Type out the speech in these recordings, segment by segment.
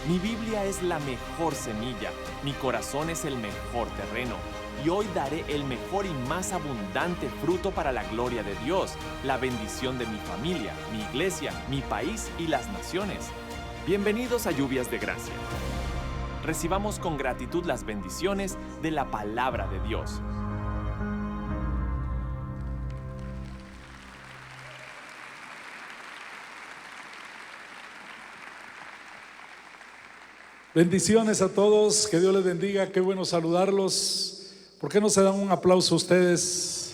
Mi Biblia es la mejor semilla, mi corazón es el mejor terreno, y hoy daré el mejor y más abundante fruto para la gloria de Dios, la bendición de mi familia, mi iglesia, mi país y las naciones. Bienvenidos a Lluvias de Gracia. Recibamos con gratitud las bendiciones de la palabra de Dios. Bendiciones a todos, que Dios les bendiga, qué bueno saludarlos. ¿Por qué no se dan un aplauso a ustedes?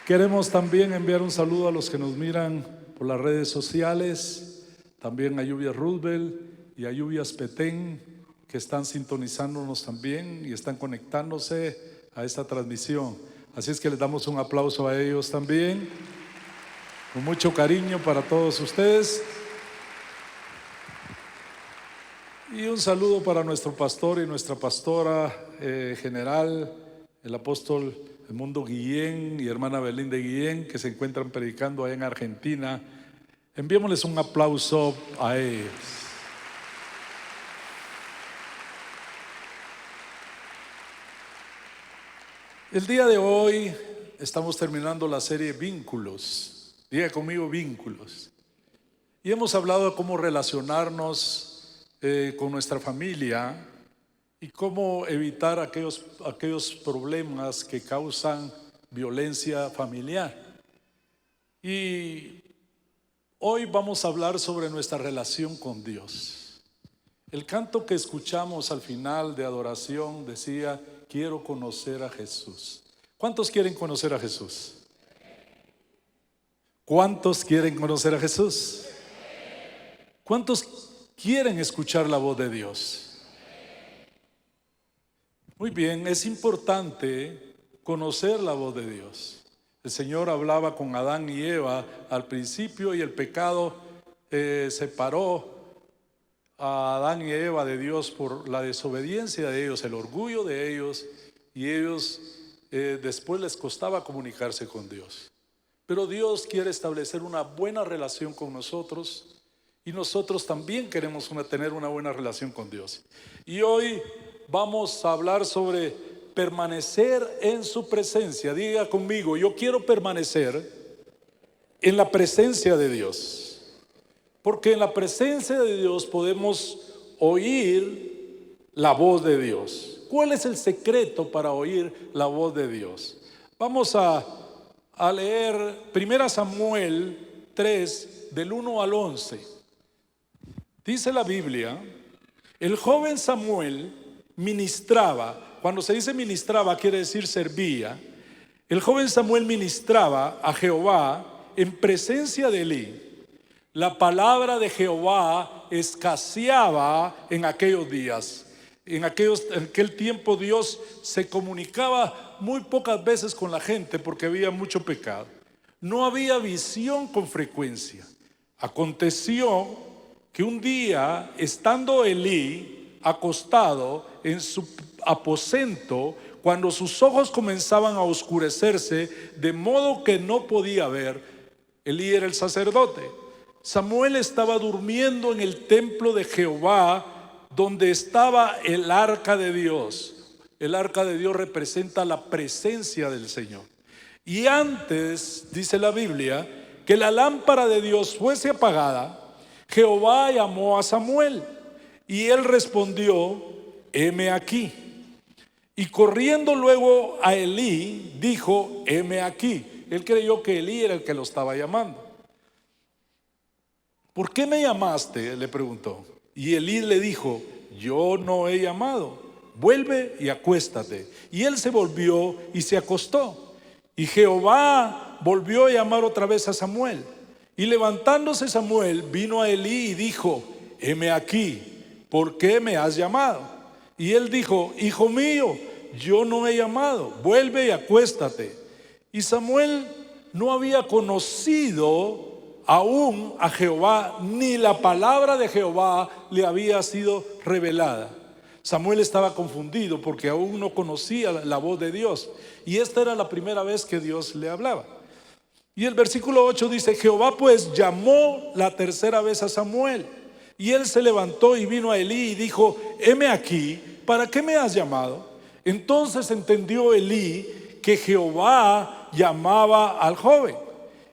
Queremos también enviar un saludo a los que nos miran por las redes sociales, también a Lluvias Roosevelt y a Lluvias Petén, que están sintonizándonos también y están conectándose a esta transmisión. Así es que les damos un aplauso a ellos también, con mucho cariño para todos ustedes. Y un saludo para nuestro pastor y nuestra pastora general, el apóstol Edmundo Guillén y hermana Belinda Guillén, que se encuentran predicando allá en Argentina. Enviémosles un aplauso a ellos. El día de hoy estamos terminando la serie Vínculos. Diga conmigo, vínculos. Y hemos hablado de cómo relacionarnos con nuestra familia y cómo evitar aquellos problemas que causan violencia familiar. Y hoy vamos a hablar sobre nuestra relación con Dios. El canto que escuchamos al final de adoración decía: quiero conocer a Jesús. ¿Cuántos quieren conocer a Jesús? ¿Cuántos quieren conocer a Jesús? ¿Cuántos quieren escuchar la voz de Dios? Muy bien, es importante conocer la voz de Dios. El Señor hablaba con Adán y Eva al principio y el pecado separó a Adán y Eva de Dios por la desobediencia de ellos, el orgullo de ellos, y ellos después les costaba comunicarse con Dios. Pero Dios quiere establecer una buena relación con nosotros y nosotros también queremos tener una buena relación con Dios. Y hoy vamos a hablar sobre permanecer en su presencia. Diga conmigo: yo quiero permanecer en la presencia de Dios. Porque en la presencia de Dios podemos oír la voz de Dios. ¿Cuál es el secreto para oír la voz de Dios? Vamos a leer 1 Samuel 3, del 1 al 11. Dice la Biblia: el joven Samuel ministraba. Cuando se dice ministraba, quiere decir servía. El joven Samuel ministraba a Jehová en presencia de Elí. La palabra de Jehová escaseaba en aquellos días. En aquel tiempo Dios se comunicaba muy pocas veces con la gente porque había mucho pecado. No había visión con frecuencia. Aconteció que un día, estando Elí acostado en su aposento, cuando sus ojos comenzaban a oscurecerse de modo que no podía ver, Elí era el sacerdote. Samuel estaba durmiendo en el templo de Jehová, donde estaba el arca de Dios. El arca de Dios representa la presencia del Señor. Y antes, dice la Biblia, que la lámpara de Dios fuese apagada, Jehová llamó a Samuel y él respondió: heme aquí. Y corriendo luego a Elí, dijo: heme aquí. Él creyó que Elí era el que lo estaba llamando. ¿Por qué me llamaste?, le preguntó. Y Elí le dijo: yo no he llamado, vuelve y acuéstate. Y él se volvió y se acostó. Y Jehová volvió a llamar otra vez a Samuel. Y levantándose Samuel, vino a Elí y dijo: heme aquí, ¿por qué me has llamado? Y él dijo: hijo mío, yo no he llamado, vuelve y acuéstate. Y Samuel no había conocido aún a Jehová, ni la palabra de Jehová le había sido revelada. Samuel estaba confundido porque aún no conocía la voz de Dios, y esta era la primera vez que Dios le hablaba. Y el versículo 8 dice: Jehová pues llamó la tercera vez a Samuel, y él se levantó y vino a Elí y dijo: heme aquí, ¿para qué me has llamado? Entonces entendió Elí que Jehová llamaba al joven,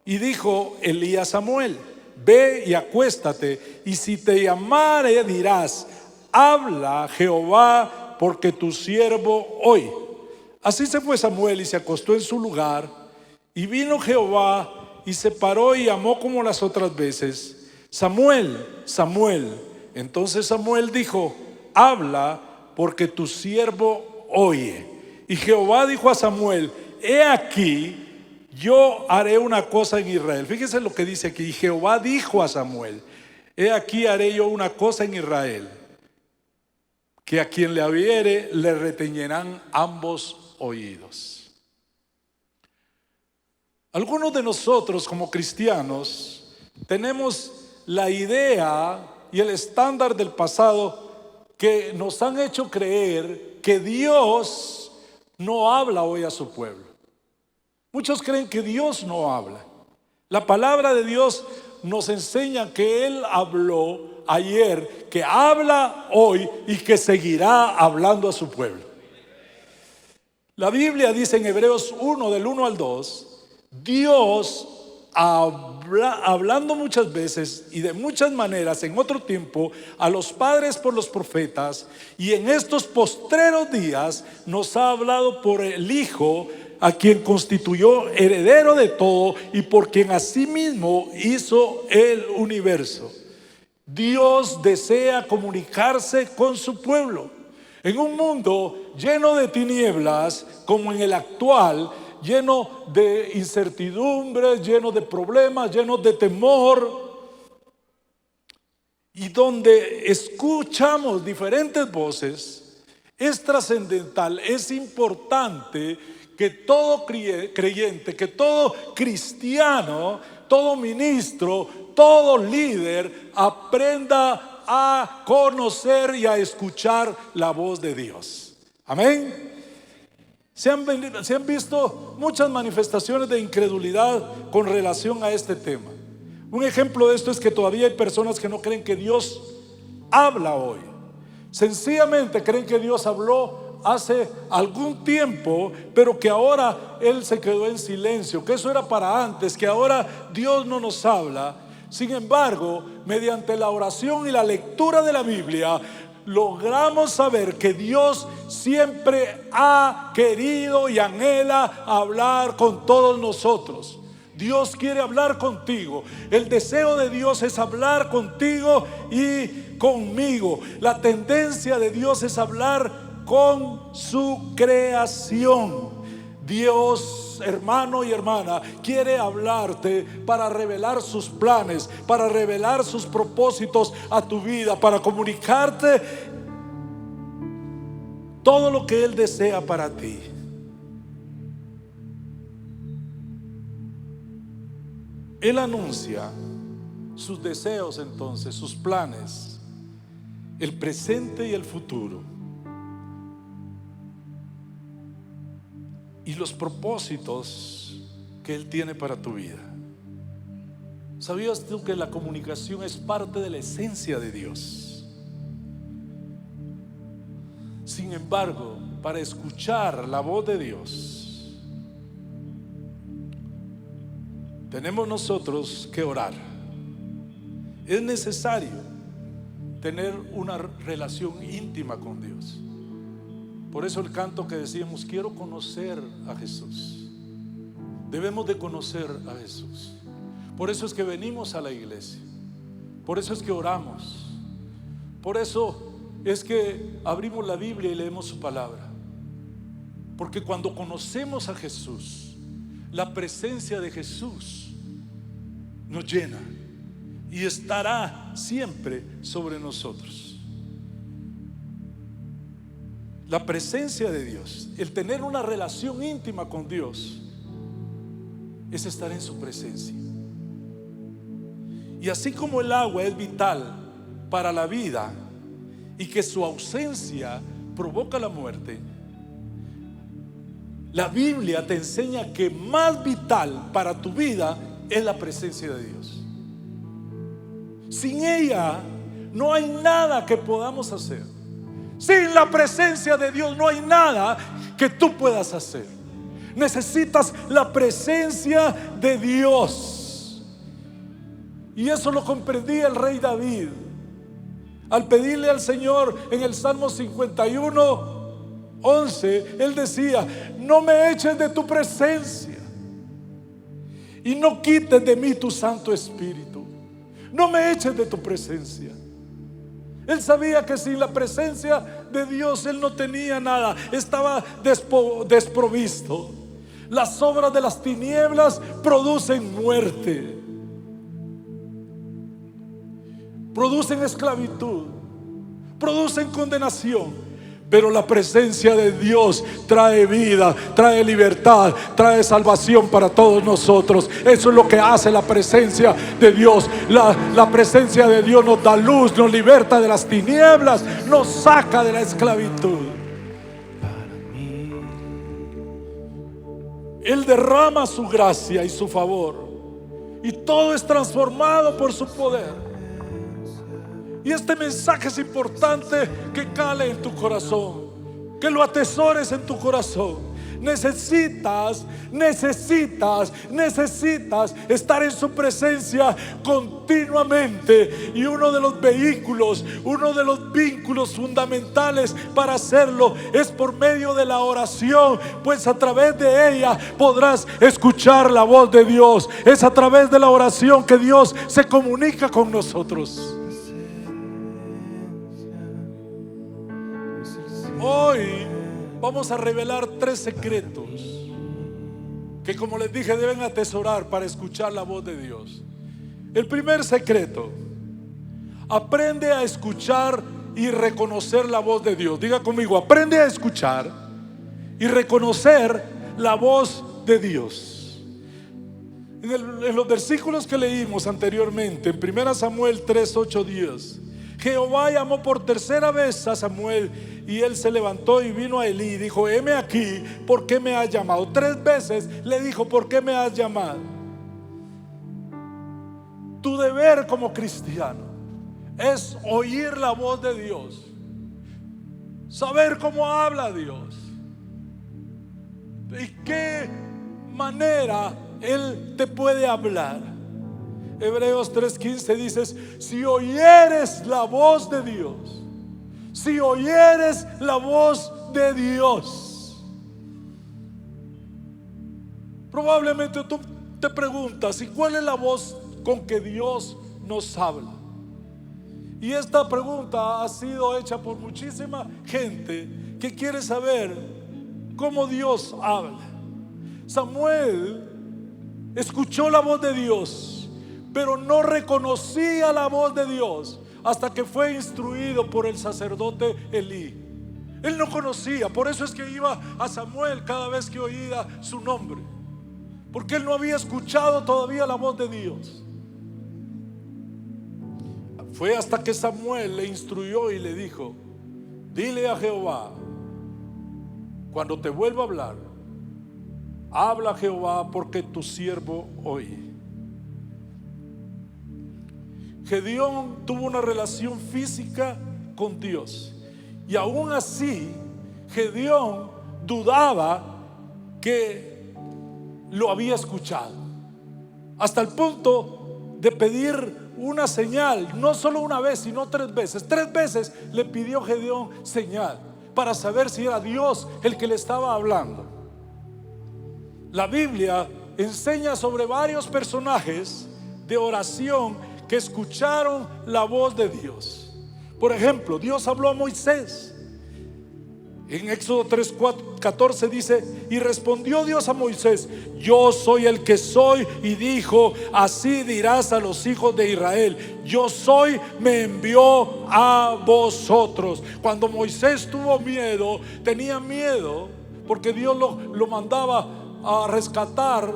y dijo Elí a Samuel: ve y acuéstate, y si te llamare dirás: habla Jehová, porque tu siervo oye. Así se fue Samuel y se acostó en su lugar. Y vino Jehová y se paró y llamó como las otras veces: Samuel, Samuel. Entonces Samuel dijo: habla, porque tu siervo oye. Y Jehová dijo a Samuel: he aquí, yo haré una cosa en Israel. Fíjese lo que dice aquí. Y Jehová dijo a Samuel: he aquí haré yo una cosa en Israel, que a quien le oyere le retiñirán ambos oídos. Algunos de nosotros como cristianos tenemos la idea y el estándar del pasado que nos han hecho creer que Dios no habla hoy a su pueblo. Muchos creen que Dios no habla. La palabra de Dios nos enseña que Él habló ayer, que habla hoy y que seguirá hablando a su pueblo. La Biblia dice en Hebreos 1, del 1 al 2, Dios hablando muchas veces y de muchas maneras en otro tiempo a los padres por los profetas, y en estos postreros días nos ha hablado por el Hijo, a quien constituyó heredero de todo y por quien asimismo hizo el universo. Dios desea comunicarse con su pueblo. En un mundo lleno de tinieblas como en el actual, lleno de incertidumbres, lleno de problemas, lleno de temor, y donde escuchamos diferentes voces, es trascendental, es importante que todo creyente, que todo cristiano, todo ministro, todo líder aprenda a conocer y a escuchar la voz de Dios. Amén. Se han visto muchas manifestaciones de incredulidad con relación a este tema. Un ejemplo de esto es que todavía hay personas que no creen que Dios habla hoy. Sencillamente creen que Dios habló hace algún tiempo, pero que ahora Él se quedó en silencio, que eso era para antes, que ahora Dios no nos habla. Sin embargo, mediante la oración y la lectura de la Biblia, logramos saber que Dios siempre ha querido y anhela hablar con todos nosotros. Dios quiere hablar contigo. El deseo de Dios es hablar contigo y conmigo. La tendencia de Dios es hablar con su creación. Dios, hermano y hermana, quiere hablarte para revelar sus planes, para revelar sus propósitos a tu vida, para comunicarte todo lo que Él desea para ti. Él anuncia sus deseos, entonces, sus planes, el presente y el futuro, y los propósitos que Él tiene para tu vida. ¿Sabías tú que la comunicación es parte de la esencia de Dios? Sin embargo, para escuchar la voz de Dios, tenemos nosotros que orar. Es necesario tener una relación íntima con Dios. Por eso el canto que decíamos: quiero conocer a Jesús. Debemos de conocer a Jesús. Por eso es que venimos a la iglesia. Por eso es que oramos. Por eso es que abrimos la Biblia y leemos su palabra. Porque cuando conocemos a Jesús, la presencia de Jesús nos llena y estará siempre sobre nosotros. La presencia de Dios, el tener una relación íntima con Dios, es estar en su presencia. Y así como el agua es vital para la vida y que su ausencia provoca la muerte, La Biblia te enseña que más vital para tu vida es la presencia de Dios. Sin ella no hay nada que podamos hacer. Sin la presencia de Dios no hay nada que tú puedas hacer. Necesitas la presencia de Dios. Y eso lo comprendía el rey David al pedirle al Señor en el Salmo 51:11. Él decía: no me eches de tu presencia y no quites de mí tu Santo Espíritu. No me eches de tu presencia. Él sabía que sin la presencia de Dios él no tenía nada, estaba desprovisto. Las obras de las tinieblas producen muerte, producen esclavitud, producen condenación. Pero la presencia de Dios trae vida, trae libertad, trae salvación para todos nosotros. Eso es lo que hace la presencia de Dios. La presencia de Dios nos da luz, nos liberta de las tinieblas, nos saca de la esclavitud. Él derrama su gracia y su favor, y todo es transformado por su poder. Y este mensaje es importante que cale en tu corazón, que lo atesores en tu corazón. Necesitas estar en su presencia continuamente. Y uno de los vínculos fundamentales para hacerlo es por medio de la oración, pues a través de ella podrás escuchar la voz de Dios. Es a través de la oración que Dios se comunica con nosotros. Hoy vamos a revelar 3 secretos que, como les dije, deben atesorar para escuchar la voz de Dios. El primer secreto: aprende a escuchar y reconocer la voz de Dios. Diga conmigo: aprende a escuchar y reconocer la voz de Dios. En los versículos que leímos anteriormente, en 1 Samuel 3, 8, 10, Jehová llamó por tercera vez a Samuel, y él se levantó y vino a Elí y dijo: heme aquí, ¿por qué me has llamado? 3 veces le dijo: ¿por qué me has llamado? Tu deber como cristiano es oír la voz de Dios, saber cómo habla Dios y qué manera Él te puede hablar. Hebreos 3:15 dice: si oyeres la voz de Dios, si oyeres la voz de Dios. Probablemente tú te preguntas: ¿y cuál es la voz con que Dios nos habla? Y esta pregunta ha sido hecha por muchísima gente que quiere saber cómo Dios habla. Samuel escuchó la voz de Dios, pero no reconocía la voz de Dios hasta que fue instruido por el sacerdote Elí. Él no conocía, por eso es que iba a Samuel cada vez que oía su nombre, porque él no había escuchado todavía la voz de Dios. Fue hasta que Samuel le instruyó y le dijo: dile a Jehová, cuando te vuelva a hablar, habla a Jehová, porque tu siervo oye. Gedeón tuvo una relación física con Dios, y aún así Gedeón dudaba que lo había escuchado, hasta el punto de pedir una señal, no solo una vez, sino 3 veces. 3 veces le pidió Gedeón señal para saber si era Dios el que le estaba hablando. La Biblia enseña sobre varios personajes de oración que escucharon la voz de Dios. Por ejemplo, Dios habló a Moisés. En Éxodo 3:14 dice: y respondió Dios a Moisés: yo soy el que soy. Y dijo: así dirás a los hijos de Israel: yo soy, me envió a vosotros. Cuando Moisés tuvo miedo, tenía miedo porque Dios lo mandaba a rescatar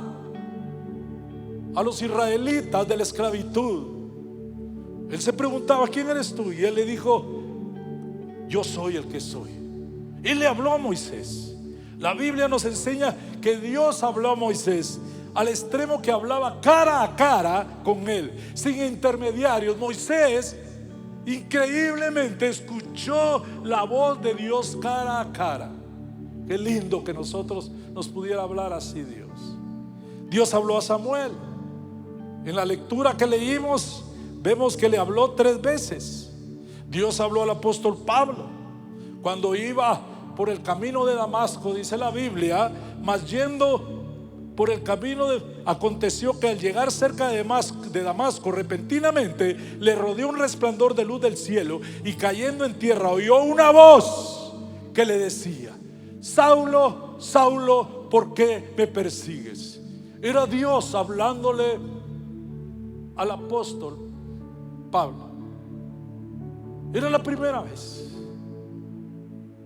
a los israelitas de la esclavitud. Él se preguntaba: ¿quién eres tú? Y él le dijo: yo soy el que soy. Y le habló a Moisés. La Biblia nos enseña que Dios habló a Moisés al extremo que hablaba cara a cara con él, sin intermediarios. Moisés increíblemente escuchó la voz de Dios cara a cara. Qué lindo que nosotros nos pudiera hablar así Dios. Dios habló a Samuel. En la lectura que leímos vemos que le habló 3 veces. Dios habló al apóstol Pablo cuando iba por el camino de Damasco, dice la Biblia, mas yendo por el camino aconteció que al llegar cerca de Damasco, repentinamente le rodeó un resplandor de luz del cielo, y cayendo en tierra oyó una voz que le decía: Saulo, Saulo, ¿por qué me persigues? Era Dios hablándole al apóstol Pablo. Era la primera vez.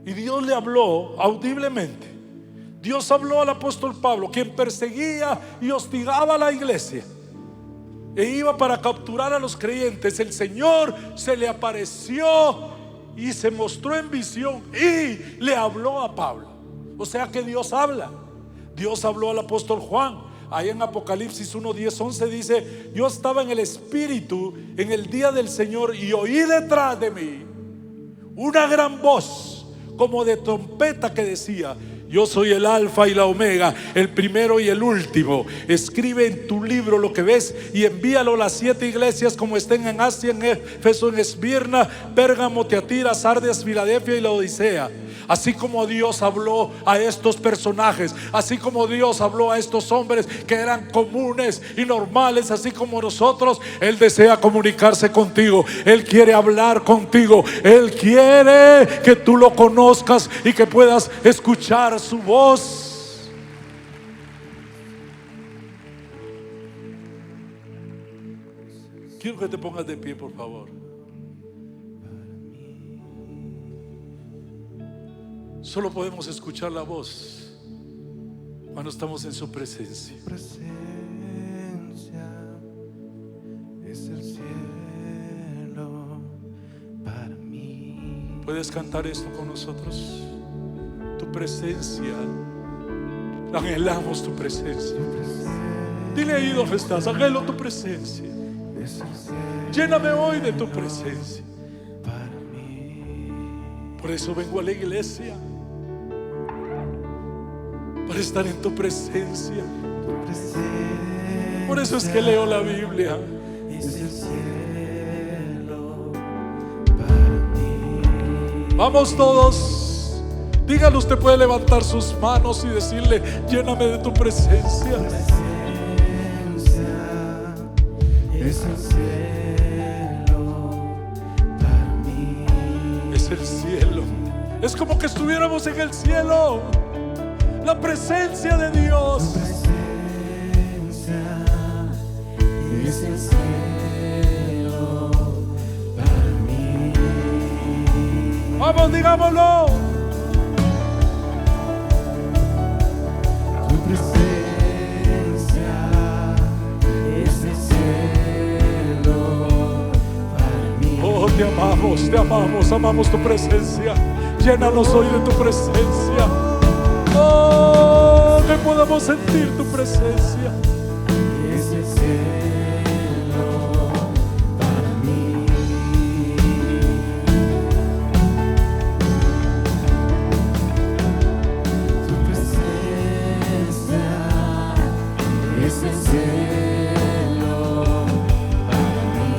Y Dios le habló audiblemente. Dios habló al apóstol Pablo, quien perseguía y hostigaba a la iglesia e iba para capturar a los creyentes. El Señor se le apareció y se mostró en visión y le habló a Pablo. O sea que Dios habla. Dios habló al apóstol Juan. Ahí en Apocalipsis 1, 10, 11 dice: yo estaba en el Espíritu en el día del Señor y oí detrás de mí una gran voz como de trompeta que decía: yo soy el alfa y la omega, el primero y el último. Escribe en tu libro lo que ves y envíalo a las 7 iglesias como estén en Asia, en Éfeso, en Esmirna, Pérgamo, Tiatira, Sardes, Filadelfia y la Odisea. Así como Dios habló a estos personajes, así como Dios habló a estos hombres que eran comunes y normales, así como nosotros, Él desea comunicarse contigo. Él quiere hablar contigo. Él quiere que tú lo conozcas y que puedas escuchar su voz. Quiero que te pongas de pie, por favor. Solo podemos escuchar la voz cuando estamos en su presencia. Su presencia es el cielo para mí. ¿Puedes cantar esto con nosotros? Tu presencia, anhelamos tu presencia. Dile ahí donde estás: anhelo tu presencia. Es el cielo Lléname hoy de tu presencia. para mí. Por eso vengo a la iglesia, para estar en tu presencia. Tu presencia Por eso es que leo la Biblia. es el cielo para mí. Vamos todos, dígalo. Usted puede levantar sus manos y decirle: lléname de tu presencia. Tu presencia es el cielo para mí. Es el cielo. Es como que estuviéramos en el cielo. La presencia de Dios. Tu presencia es el cielo para mí. Vamos, digámoslo. Tu presencia es el cielo para mí. Oh, te amamos, amamos tu presencia. Llénanos hoy de tu presencia. Oh, que podamos sentir tu presencia. Es el cielo para mí. Tu presencia es el cielo para mí.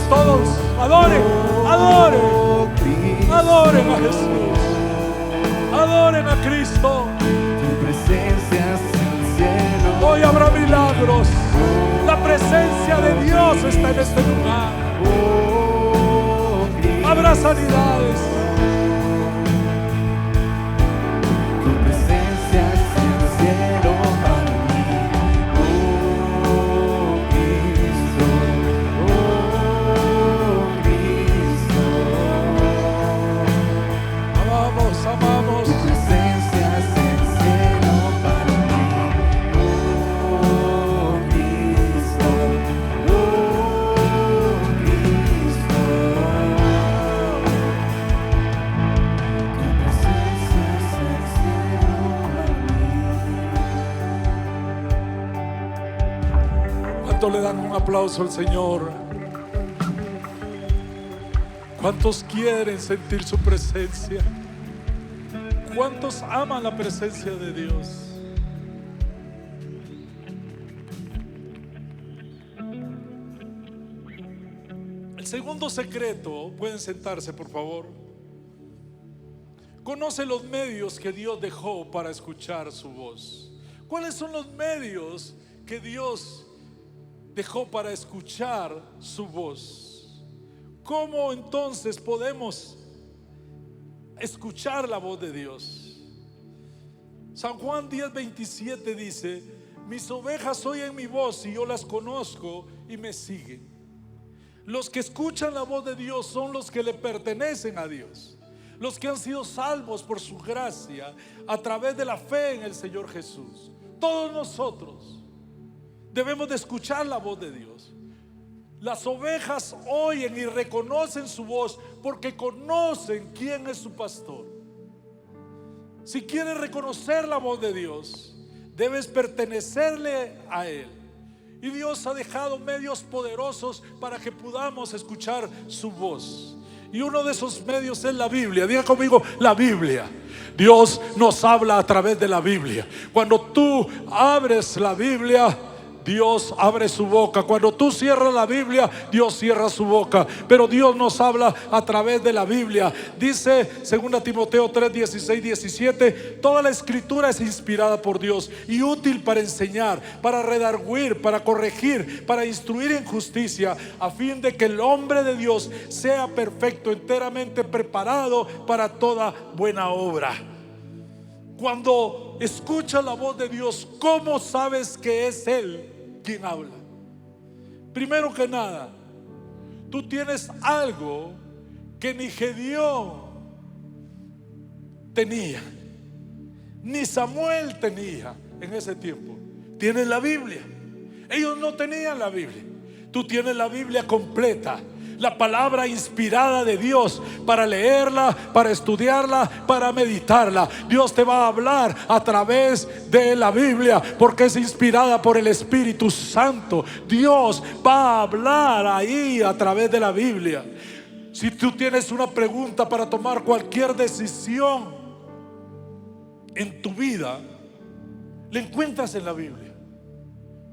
Todos, adoren, adoren, Oh, Cristo, adoren a Jesús, adoren a Cristo. tu presencia es el cielo. Hoy habrá milagros. La presencia de Dios está en este lugar. Oh, Cristo, Habrá sanidades. tu presencia es el cielo para mí. Oh, Cristo, oh, Cristo. Amamos, amamos. Tu presencia es el cielo para mí. Oh, Cristo, oh, ¿Cuántos le dan un aplauso al Señor? ¿Cuántos quieren sentir su presencia? ¿Cuántos aman la presencia de Dios? El segundo secreto, pueden sentarse por favor. Conoce los medios que Dios dejó para escuchar su voz. ¿Cuáles son los medios que Dios dejó para escuchar su voz? ¿Cómo entonces podemos escuchar la voz de Dios? San Juan 10:27 dice: mis ovejas oyen mi voz y yo las conozco y me siguen. Los que escuchan la voz de Dios son los que le pertenecen a Dios, los que han sido salvos por su gracia a través de la fe en el Señor Jesús. Todos nosotros debemos de escuchar la voz de Dios. Las ovejas oyen y reconocen su voz porque conocen quién es su pastor. Si quieres reconocer la voz de Dios, debes pertenecerle a Él. Y Dios ha dejado medios poderosos para que podamos escuchar su voz. Y uno de esos medios es la Biblia. Diga conmigo, la Biblia. Dios nos habla a través de la Biblia. Cuando tú abres la Biblia, Dios abre su boca. Cuando tú cierras la Biblia, Dios cierra su boca. Pero Dios nos habla a través de la Biblia. Dice 2 Timoteo 3:16-17: toda la escritura es inspirada por Dios y útil para enseñar, para redarguir, para corregir, para instruir en justicia, a fin de que el hombre de Dios sea perfecto, enteramente preparado para toda buena obra. Cuando escuchas la voz de Dios, ¿cómo sabes que es Él quien habla? Primero que nada, tú tienes algo que ni Gedeón tenía, ni Samuel tenía en ese tiempo. Tienes la Biblia. Ellos no tenían la Biblia. Tú tienes la Biblia completa, la palabra inspirada de Dios, para leerla, para estudiarla, para meditarla. Dios te va a hablar a través de la Biblia porque es inspirada por el Espíritu Santo. Dios va a hablar ahí a través de la Biblia. Si tú tienes una pregunta para tomar cualquier decisión en tu vida, la encuentras en la Biblia.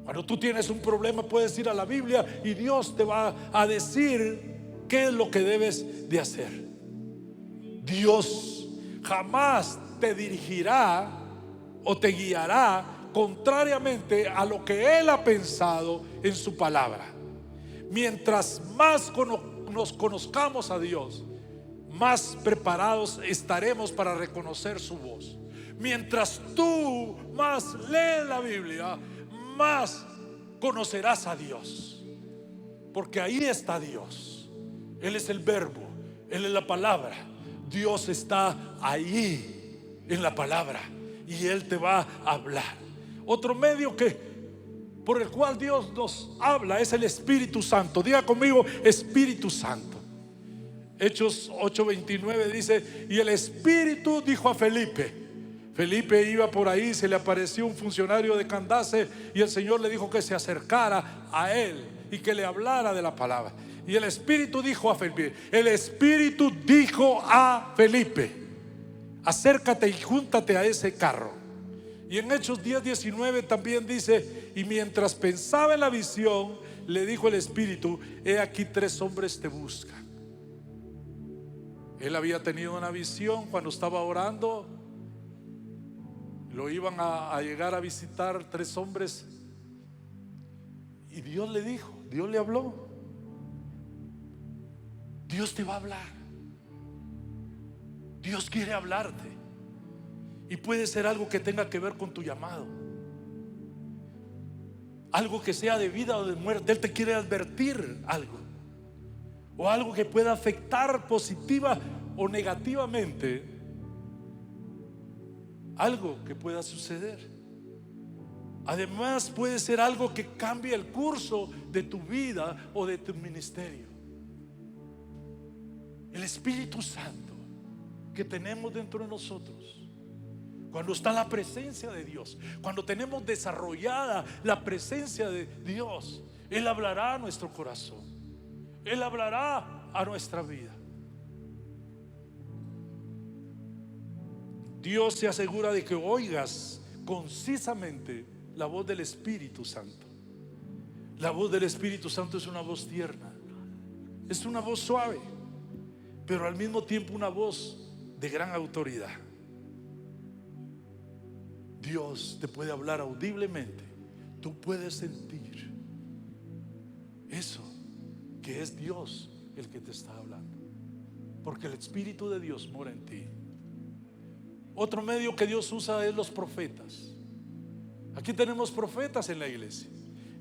Cuando tú tienes un problema, puedes ir a la Biblia y Dios te va a decir qué es lo que debes de hacer. Dios jamás te dirigirá o te guiará contrariamente a lo que Él ha pensado en su palabra. Mientras más nos conozcamos a Dios, más preparados estaremos para reconocer su voz. Mientras tú más lees la Biblia, más conocerás a Dios, porque ahí está Dios. Él es el verbo, Él es la palabra. Dios está ahí en la palabra y Él te va a hablar. Otro medio por el cual Dios nos habla es el Espíritu Santo. Diga conmigo, Espíritu Santo. Hechos 8:29 dice: y el Espíritu dijo a Felipe. Felipe iba por ahí, se le apareció un funcionario de Candace y el Señor le dijo que se acercara a él y que le hablara de la palabra. Y el Espíritu dijo a Felipe, acércate y júntate a ese carro. Y en Hechos 10:19 también dice: y mientras pensaba en la visión, le dijo el Espíritu: he aquí 3 hombres te buscan. Él había tenido una visión cuando estaba orando. Lo iban a llegar a visitar 3 hombres. Y Dios le dijo, Dios le habló. Dios te va a hablar. Dios quiere hablarte. Y puede ser algo que tenga que ver con tu llamado, algo que sea de vida o de muerte. Él te quiere advertir algo, o algo que pueda afectar positiva o negativamente, algo que pueda suceder. Además puede ser algo que cambie el curso de tu vida o de tu ministerio. El Espíritu Santo que tenemos dentro de nosotros, cuando está la presencia de Dios, cuando tenemos desarrollada la presencia de Dios, Él hablará a nuestro corazón. Él hablará a nuestra vida. Dios se asegura de que oigas concisamente la voz del Espíritu Santo. La voz del Espíritu Santo es una voz tierna, es una voz suave, pero al mismo tiempo una voz de gran autoridad. Dios te puede hablar audiblemente. Tú puedes sentir eso, que es Dios el que te está hablando, porque el Espíritu de Dios mora en ti. Otro medio que Dios usa es los profetas. Aquí tenemos profetas en la iglesia.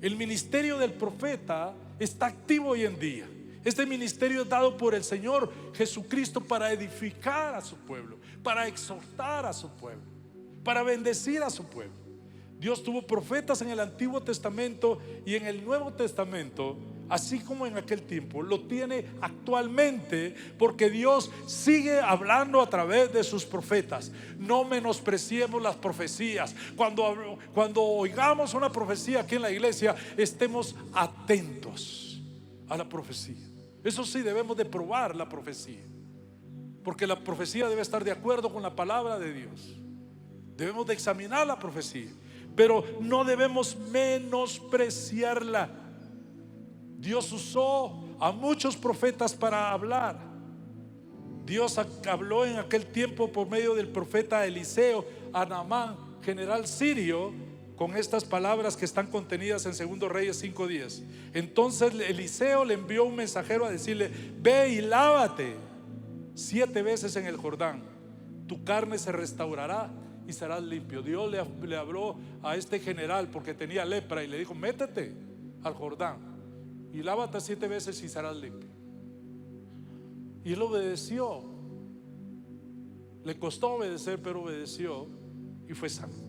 El ministerio del profeta está activo hoy en día. Este ministerio es dado por el Señor Jesucristo para edificar a su pueblo, para exhortar a su pueblo, para bendecir a su pueblo. Dios tuvo profetas en el Antiguo Testamento y en el Nuevo Testamento, así como en aquel tiempo. Lo tiene actualmente porque Dios sigue hablando a través de sus profetas. No menospreciemos las profecías. Cuando oigamos una profecía aquí en la iglesia, estemos atentos a la profecía. Eso sí, debemos de probar la profecía, porque la profecía debe estar de acuerdo con la palabra de Dios. Debemos de examinar la profecía, pero no debemos menospreciarla. Dios usó a muchos profetas para hablar. Dios habló en aquel tiempo por medio del profeta Eliseo a Naamán, general sirio, con estas palabras que están contenidas en 2 Reyes 5:10. Entonces Eliseo le envió un mensajero a decirle: ve y lávate 7 veces en el Jordán, tu carne se restaurará y serás limpio. Dios le habló a este general porque tenía lepra y le dijo: métete al Jordán y lávate 7 veces y serás limpio. Y él obedeció. Le costó obedecer, pero obedeció y fue sano.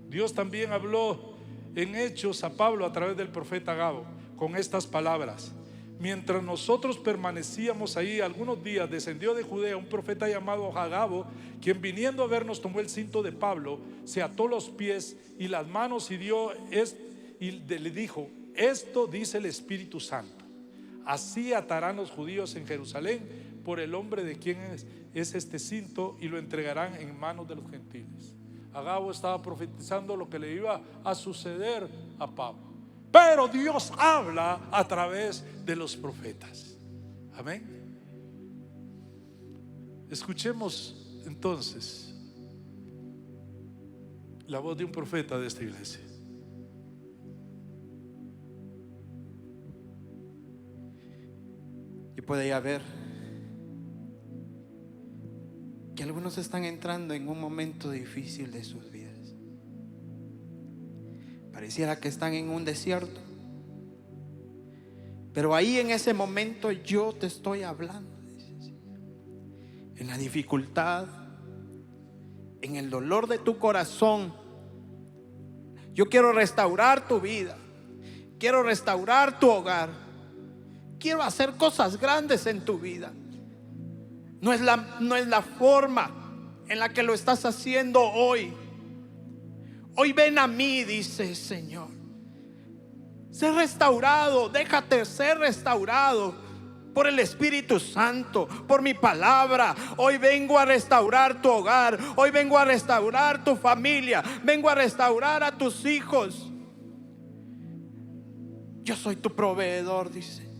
Dios también habló en Hechos a Pablo a través del profeta Agabo con estas palabras: mientras nosotros permanecíamos ahí algunos días, descendió de Judea un profeta llamado Agabo, quien viniendo a vernos tomó el cinto de Pablo, se ató los pies y las manos y le dijo: esto dice el Espíritu Santo, así atarán los judíos en Jerusalén por el hombre de quien es este cinto, y lo entregarán en manos de los gentiles. Agabo estaba profetizando lo que le iba a suceder a Pablo, pero Dios habla a través de los profetas. Amén. Escuchemos entonces la voz de un profeta de esta iglesia. Yo puedo ya ver que algunos están entrando en un momento difícil de sus vidas. Pareciera que están en un desierto, pero ahí en ese momento yo te estoy hablando. En la dificultad, en el dolor de tu corazón, yo quiero restaurar tu vida, quiero restaurar tu hogar, quiero hacer cosas grandes en tu vida. No es la forma en la que lo estás haciendo hoy. Hoy ven a mí, dice el Señor. Sé restaurado, déjate ser restaurado por el Espíritu Santo, por mi palabra. Hoy vengo a restaurar tu hogar, hoy vengo a restaurar tu familia, vengo a restaurar a tus hijos. Yo soy tu proveedor, dice.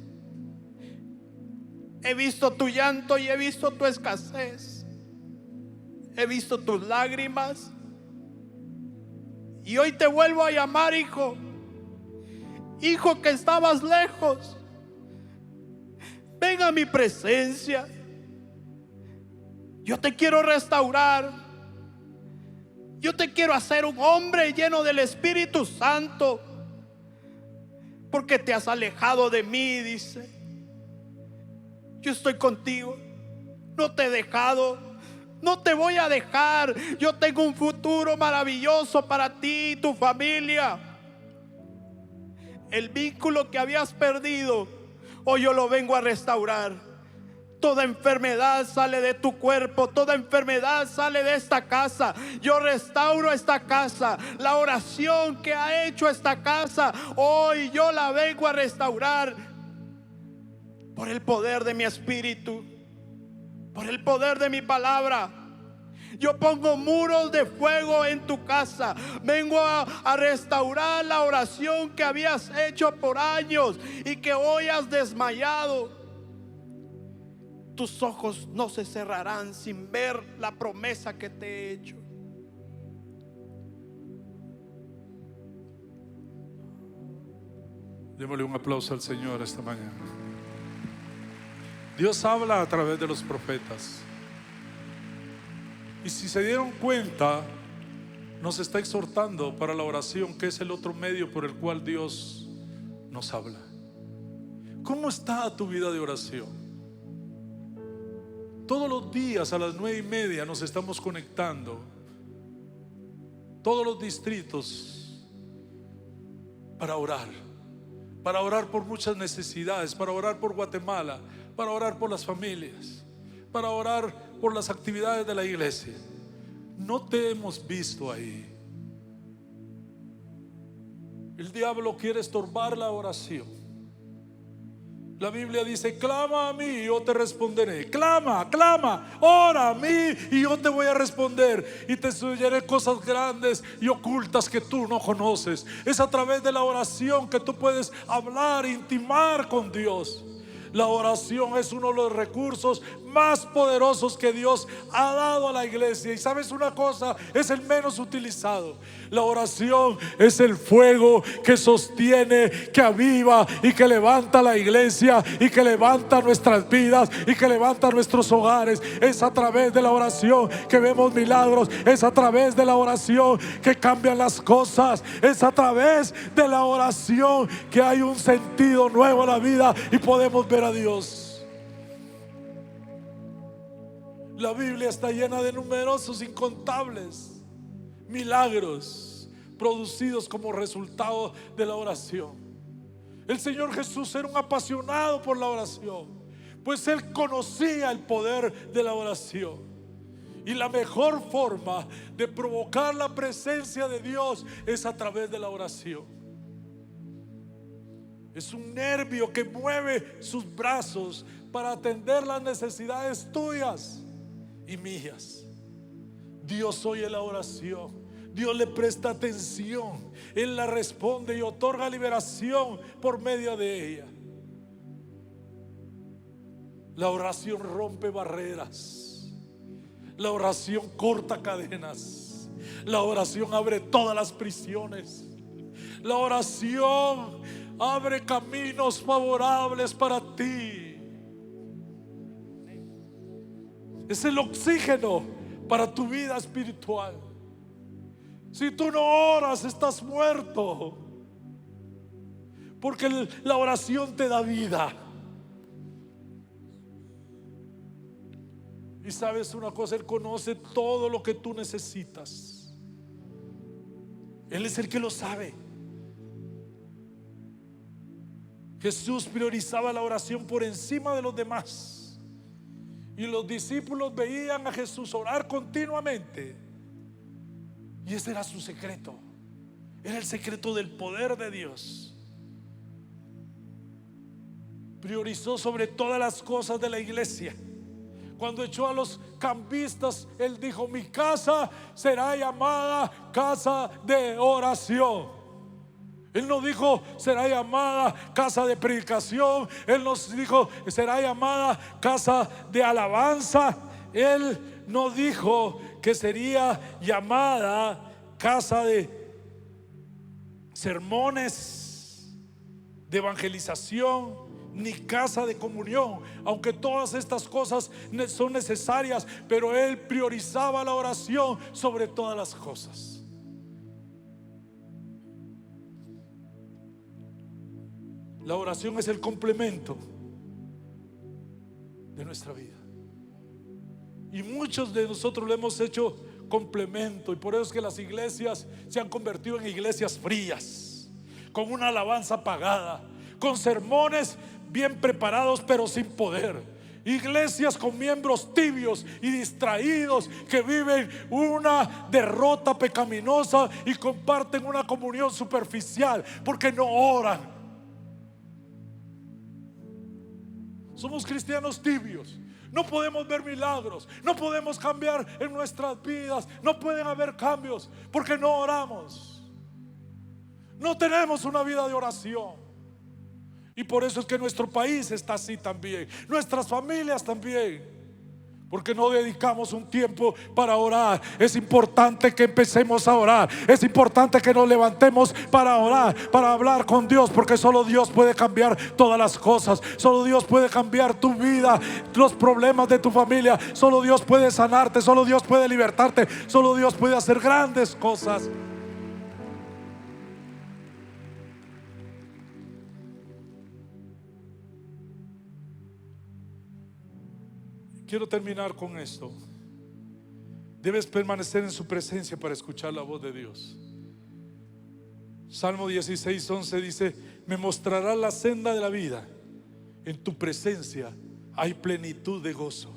He visto tu llanto y he visto tu escasez. He visto tus lágrimas. Y hoy te vuelvo a llamar, hijo. Hijo que estabas lejos, ven a mi presencia. Yo te quiero restaurar. Yo te quiero hacer un hombre lleno del Espíritu Santo, porque te has alejado de mí, dice. Yo estoy contigo, no te he dejado, no te voy a dejar. Yo tengo un futuro maravilloso para ti y tu familia. El vínculo que habías perdido, hoy yo lo vengo a restaurar. Toda enfermedad sale de tu cuerpo, toda enfermedad sale de esta casa. Yo restauro esta casa. La oración que ha hecho esta casa, hoy yo la vengo a restaurar por el poder de mi espíritu, por el poder de mi palabra. Yo pongo muros de fuego en tu casa. Vengo a restaurar la oración que habías hecho por años y que hoy has desmayado. Tus ojos no se cerrarán sin ver la promesa que te he hecho. Démosle un aplauso al Señor esta mañana. Dios habla a través de los profetas. Y si se dieron cuenta, nos está exhortando para la oración, que es el otro medio por el cual Dios nos habla. ¿Cómo está tu vida de oración? Todos los días a las 9:30 nos estamos conectando, todos los distritos, para orar por muchas necesidades, para orar por Guatemala, para orar por las familias, para orar por las actividades de la iglesia. No te hemos visto ahí. El diablo quiere estorbar la oración. La Biblia dice: clama a mí y yo te responderé. Clama, ora a mí y yo te voy a responder, y te enseñaré cosas grandes y ocultas que tú no conoces. Es a través de la oración que tú puedes hablar, intimar con Dios. La oración es uno de los recursos más poderosos que Dios ha dado a la iglesia. Y sabes una cosa, es el menos utilizado. La oración es el fuego que sostiene, que aviva y que levanta la iglesia, y que levanta nuestras vidas y que levanta nuestros hogares. Es a través de la oración que vemos milagros. Es a través de la oración que cambian las cosas. Es a través de la oración que hay un sentido nuevo a la vida y podemos ver a Dios. La Biblia está llena de numerosos, incontables milagros producidos como resultado de la oración. El Señor Jesús era un apasionado por la oración, pues Él conocía el poder de la oración. Y la mejor forma de provocar la presencia de Dios es a través de la oración. Es un nervio que mueve sus brazos para atender las necesidades tuyas y mías. Dios oye la oración, Dios le presta atención, Él la responde y otorga liberación por medio de ella. La oración rompe barreras, la oración corta cadenas, la oración abre todas las prisiones, la oración abre caminos favorables para ti. Es el oxígeno para tu vida espiritual. Si tú no oras, estás muerto, porque la oración te da vida. Y sabes una cosa, Él conoce todo lo que tú necesitas. Él es el que lo sabe. Jesús priorizaba la oración por encima de los demás. Y los discípulos veían a Jesús orar continuamente. Y ese era su secreto. Era el secreto del poder de Dios. Priorizó sobre todas las cosas de la iglesia. Cuando echó a los cambistas, Él dijo: mi casa será llamada casa de oración. Él no dijo será llamada casa de predicación. Él no dijo será llamada casa de alabanza. Él no dijo que sería llamada casa de sermones, de evangelización, ni casa de comunión, aunque todas estas cosas son necesarias, pero Él priorizaba la oración sobre todas las cosas. La oración es el complemento de nuestra vida. Y muchos de nosotros lo hemos hecho complemento. Y por eso es que las iglesias se han convertido en iglesias frías, con una alabanza apagada, con sermones bien preparados pero sin poder. Iglesias con miembros tibios y distraídos que viven una derrota pecaminosa y comparten una comunión superficial porque no oran. Somos cristianos tibios. No podemos ver milagros, no podemos cambiar en nuestras vidas, no pueden haber cambios porque no oramos. No tenemos una vida de oración. Y por eso es que nuestro país está así también, nuestras familias también, porque no dedicamos un tiempo para orar. Es importante que empecemos a orar, es importante que nos levantemos para orar, para hablar con Dios, porque solo Dios puede cambiar todas las cosas. Solo Dios puede cambiar tu vida, los problemas de tu familia. Solo Dios puede sanarte, solo Dios puede libertarte, solo Dios puede hacer grandes cosas. Quiero terminar con esto. Debes permanecer en su presencia para escuchar la voz de Dios. Salmo 16:11 dice: me mostrará la senda de la vida. En tu presencia hay plenitud de gozo,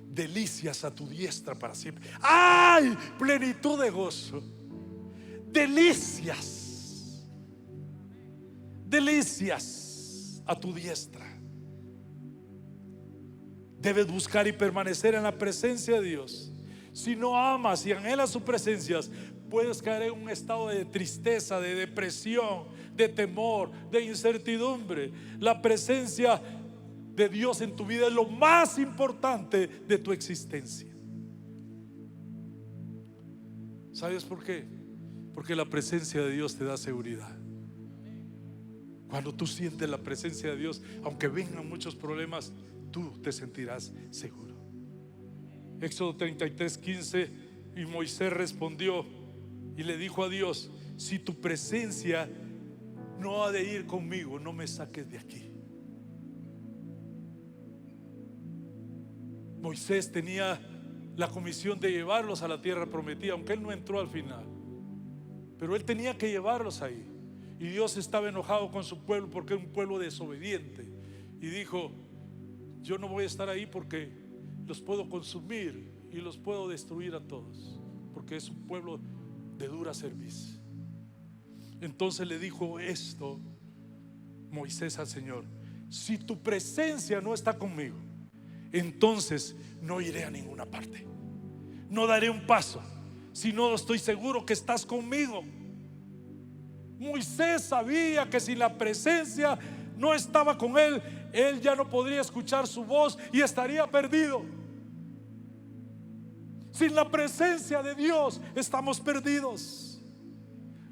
delicias a tu diestra para siempre. ¡Ay! Plenitud de gozo, delicias, delicias a tu diestra. Debes buscar y permanecer en la presencia de Dios. Si no amas y anhelas su presencia, puedes caer en un estado de tristeza, de depresión, de temor, de incertidumbre. La presencia de Dios en tu vida es lo más importante de tu existencia. ¿Sabes por qué? Porque la presencia de Dios te da seguridad. Cuando tú sientes la presencia de Dios, aunque vengan muchos problemas, tú te sentirás seguro. Éxodo 33:15. Y Moisés respondió y le dijo a Dios: si tu presencia no ha de ir conmigo, no me saques de aquí. Moisés tenía la comisión de llevarlos a la tierra prometida, aunque él no entró al final, pero él tenía que llevarlos ahí. Y Dios estaba enojado con su pueblo porque era un pueblo desobediente, y dijo: yo no voy a estar ahí porque los puedo consumir y los puedo destruir a todos, porque es un pueblo de dura cerviz. Entonces le dijo esto Moisés al Señor: si tu presencia no está conmigo, entonces no iré a ninguna parte, no daré un paso si no estoy seguro que estás conmigo. Moisés sabía que si la presencia no estaba con él, él ya no podría escuchar su voz y estaría perdido. Sin la presencia de Dios estamos perdidos.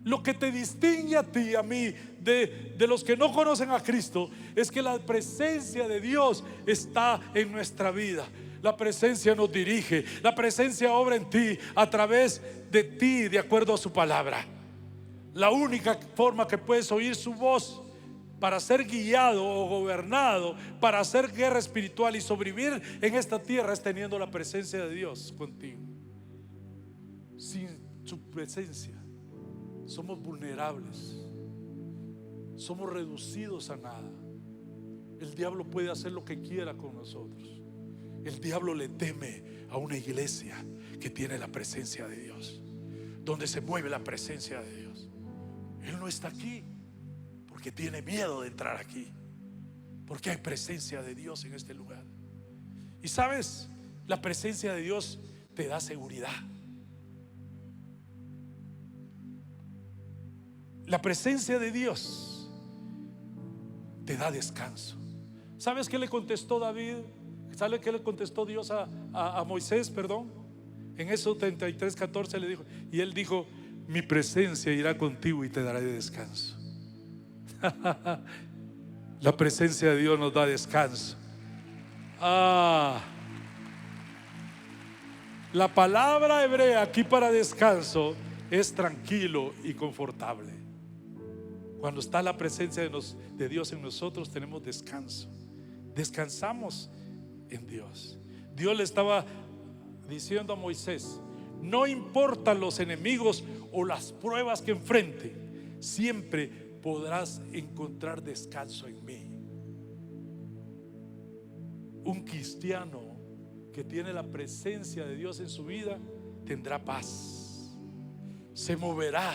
Lo que te distingue a ti y a mí de los que no conocen a Cristo es que la presencia de Dios está en nuestra vida. La presencia nos dirige, la presencia obra en ti, a través de ti, de acuerdo a su palabra. La única forma que puedes oír su voz para ser guiado o gobernado, para hacer guerra espiritual y sobrevivir en esta tierra, es teniendo la presencia de Dios contigo. Sin su presencia somos vulnerables, somos reducidos a nada. El diablo puede hacer lo que quiera con nosotros. El diablo le teme a una iglesia que tiene la presencia de Dios, donde se mueve la presencia de Dios. Él no está aquí porque tiene miedo de entrar aquí, porque hay presencia de Dios en este lugar. Y sabes, la presencia de Dios te da seguridad. La presencia de Dios te da descanso. ¿Sabes qué le contestó David? ¿Sabe qué le contestó Dios a Moisés, perdón? En Éxodo 33:14 le dijo, y él dijo: mi presencia irá contigo y te dará descanso. La presencia de Dios nos da descanso. La palabra hebrea aquí para descanso es tranquilo y confortable. Cuando está la presencia de Dios en nosotros, tenemos descanso. Descansamos en Dios. Dios le estaba diciendo a Moisés: no importan los enemigos o las pruebas que enfrenten, siempre podrás encontrar descanso en mí. Un cristiano que tiene la presencia de Dios en su vida tendrá paz. Se moverá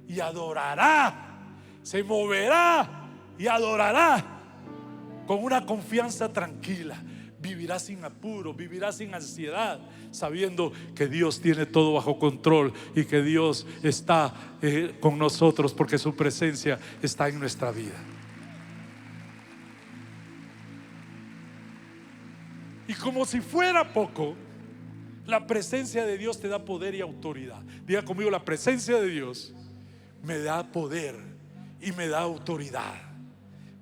y adorará. Se moverá y adorará con una confianza tranquila. Vivirá sin apuro, vivirá sin ansiedad, sabiendo que Dios tiene todo bajo control y que Dios está con nosotros, porque su presencia está en nuestra vida. Y como si fuera poco, la presencia de Dios te da poder y autoridad. Diga conmigo: la presencia de Dios me da poder y me da autoridad.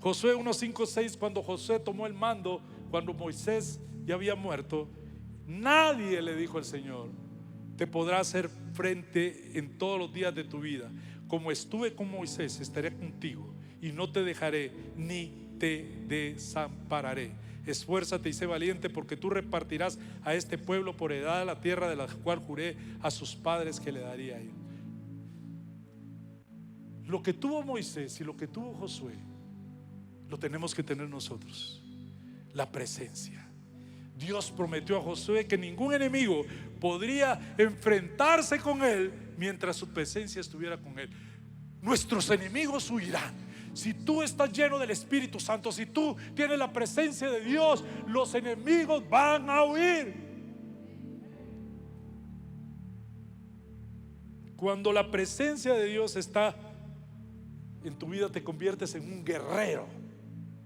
Josué 1:5-6, cuando Josué tomó el mando, cuando Moisés ya había muerto, nadie le dijo al Señor: te podrá hacer frente en todos los días de tu vida. Como estuve con Moisés, estaré contigo y no te dejaré ni te desampararé. Esfuérzate y sé valiente, porque tú repartirás a este pueblo por heredad la tierra de la cual juré a sus padres que le daría a ellos. Lo que tuvo Moisés y lo que tuvo Josué, lo tenemos que tener nosotros: la presencia. Dios prometió a Josué que ningún enemigo podría enfrentarse con él mientras su presencia estuviera con él. Nuestros enemigos huirán. Si tú estás lleno del Espíritu Santo, si tú tienes la presencia de Dios, los enemigos van a huir. Cuando la presencia de Dios está en tu vida, te conviertes en un guerrero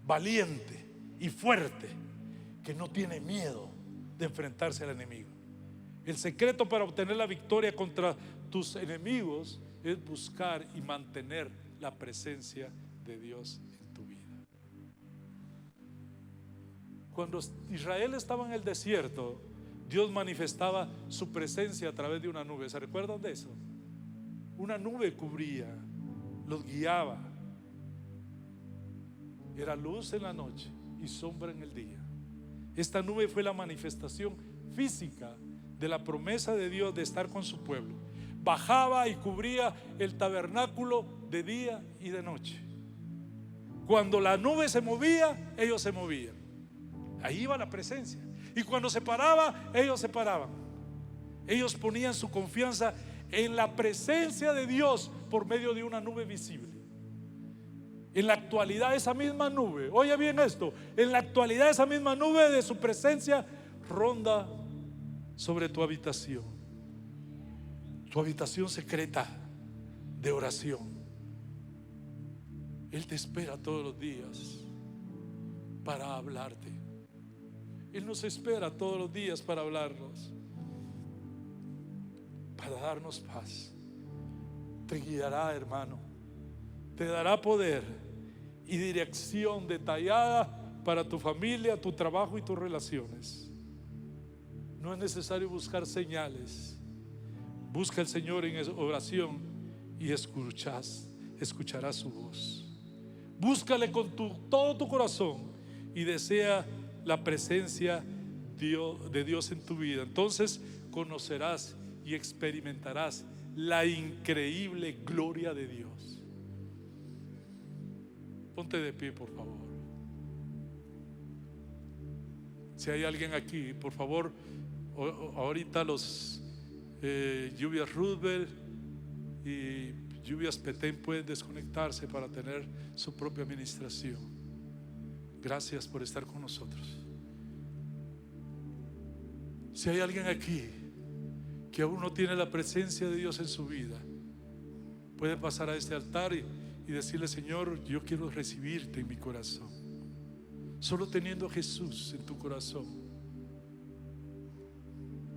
valiente y fuerte, que no tiene miedo de enfrentarse al enemigo. El secreto para obtener la victoria contra tus enemigos es buscar y mantener la presencia de Dios en tu vida. Cuando Israel estaba en el desierto, Dios manifestaba su presencia a través de una nube. ¿Se recuerdan de eso? Una nube cubría, los guiaba. Era luz en la noche y sombra en el día. Esta nube fue la manifestación física de la promesa de Dios de estar con su pueblo. Bajaba y cubría el tabernáculo de día y de noche. Cuando la nube se movía, ellos se movían. Ahí iba la presencia. Y cuando se paraba, ellos se paraban. Ellos ponían su confianza en la presencia de Dios por medio de una nube visible. En la actualidad, esa misma nube, oye bien esto, en la actualidad esa misma nube de su presencia ronda sobre tu habitación secreta de oración. Él te espera todos los días para hablarte. Él nos espera todos los días para hablarnos, para darnos paz. Te guiará, hermano, te dará poder y dirección detallada para tu familia, tu trabajo y tus relaciones. No es necesario buscar señales. Busca al Señor en oración y escucharás su voz. Búscale con todo tu corazón y desea la presencia de Dios en tu vida. Entonces conocerás y experimentarás la increíble gloria de Dios. Ponte de pie, por favor. Si hay alguien aquí, por favor, ahorita los Lluvias Roosevelt y Lluvias Petén pueden desconectarse para tener su propia administración. Gracias por estar con nosotros. Si hay alguien aquí que aún no tiene la presencia de Dios en su vida, puede pasar a este altar y decirle: Señor, yo quiero recibirte en mi corazón. Solo teniendo a Jesús en tu corazón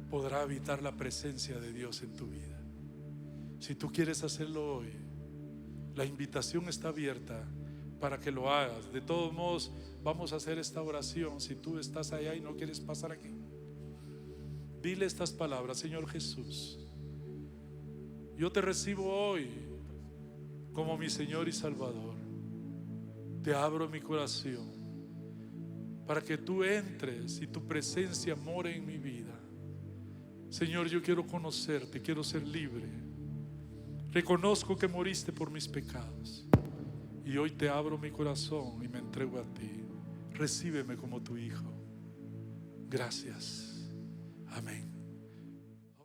podrá habitar la presencia de Dios en tu vida. Si tú quieres hacerlo hoy, la invitación está abierta para que lo hagas. De todos modos, vamos a hacer esta oración. Si tú estás allá y no quieres pasar aquí, dile estas palabras: Señor Jesús, yo te recibo hoy como mi Señor y Salvador. Te abro mi corazón para que tú entres y tu presencia more en mi vida. Señor, yo quiero conocerte, quiero ser libre. Reconozco que moriste por mis pecados y hoy te abro mi corazón y me entrego a ti. Recíbeme como tu hijo. Gracias. Amén.